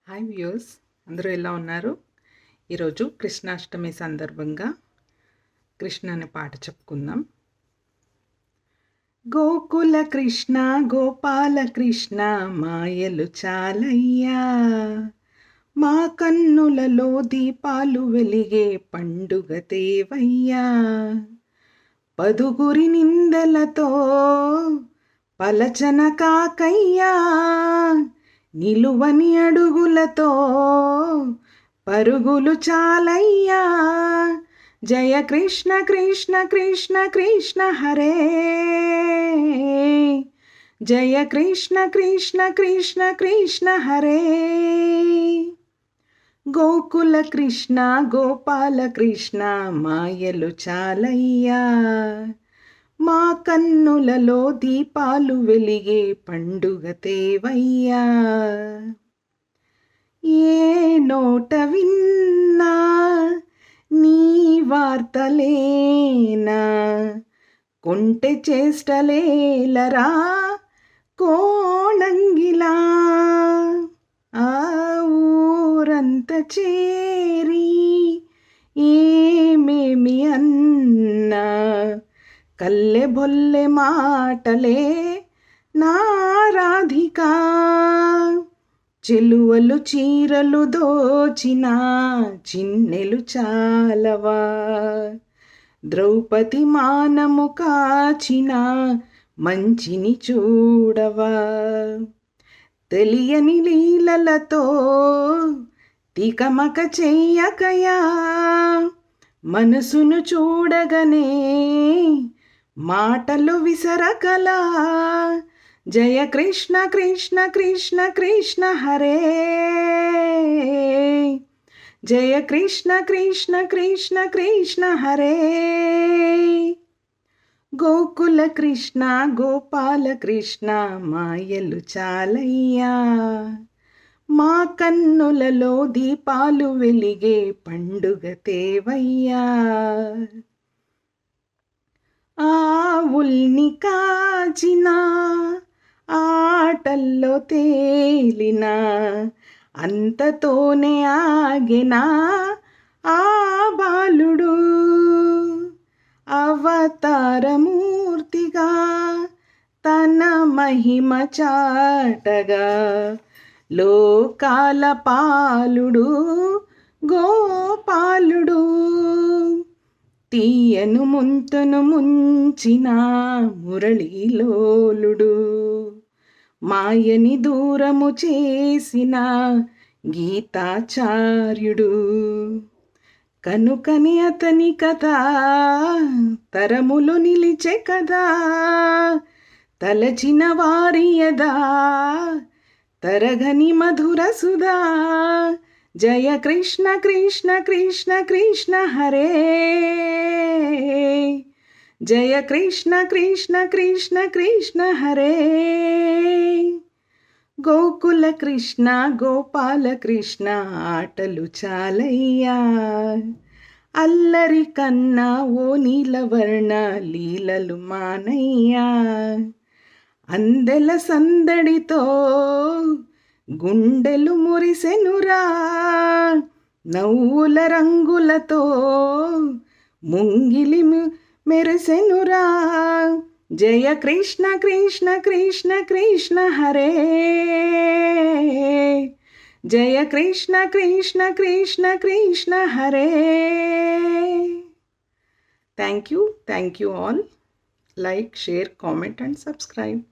Hi views, అందరూ ఎలా ఉన్నారు? ఈరోజు కృష్ణాష్టమి సందర్భంగా కృష్ణ అనే పాట చెప్పుకుందాం. గోకుల కృష్ణ గోపాల కృష్ణ మాయలు చాలయ్యా, మా కన్నులలో దీపాలు వెలిగే పండుగ తేవయ్యా. పదుగురి నిందలతో పలచన కాకయ్యా, నిలువని అడుగులతో పరుగులు చాలయ్యా. జయ కృష్ణ కృష్ణ కృష్ణ కృష్ణ హరే, జయ కృష్ణ కృష్ణ కృష్ణ కృష్ణ హరే. గోకుల కృష్ణ గోపాల కృష్ణ మాయలు చాలయ్యా, మా కన్నులలో దీపాలు వెలిగే పండుగ తేవయ్యా. ఏ నోట విన్నా నీ వార్తలేనా, కొంటె చేష్టలేలరా కోణంగిలా. ఆ ఊరంత చేరి ఏమేమి అన్నా, కల్లె బొల్లె మాటలే నా రాధికా. చెలువలు చీరలు దోచిన చిన్నెలు చాలవా, ద్రౌపది మానము కాచిన మంచిని చూడవా. తెలియని లీలలతో తికమక చెయ్యకయా, మనసును చూడగనే మాటలు విసరకలా. జయ కృష్ణ కృష్ణ కృష్ణ కృష్ణ హరే, జయ కృష్ణ కృష్ణ కృష్ణ కృష్ణ హరే. గోకుల కృష్ణ గోపాల కృష్ణ మాయలు చాలయ్యా, మా కన్నులలో దీపాలు వెలిగే పండుగ తేవయ్యా. ఆవుల్ని కాచిన ఆటల్లో తేలిన అంతతోనే ఆగిన ఆ బాలుడు, అవతారమూర్తిగా తన మహిమ చాటగా లోకాల పాలుడు గోపాలుడు. తీయను ముంతను ముంచిన మురళీలోలుడు, మాయని దూరము చేసిన గీతాచార్యుడు. కనుకని అతని కథ తరములు నిలిచే కదా, తలచిన వారియదా తరగని మధుర సుధా. జయ కృష్ణ కృష్ణ కృష్ణ కృష్ణ హరే, జయ కృష్ణ కృష్ణ కృష్ణ కృష్ణ హరే. గోకుల కృష్ణ గోపాల కృష్ణ ఆటలు చాలయ్యా, అల్లరి కన్నా ఓ నీలవర్ణ లీలలు మానయ్యా. అందెల సందడితో గుండెలు మురిసెనురా, నవ్వుల రంగులతో ముంగిలి మెరిసెనురా. జయ కృష్ణ కృష్ణ కృష్ణ కృష్ణ హరే, జయ కృష్ణ కృష్ణ కృష్ణ కృష్ణ హరే. Thank you all. Like, share, comment and subscribe.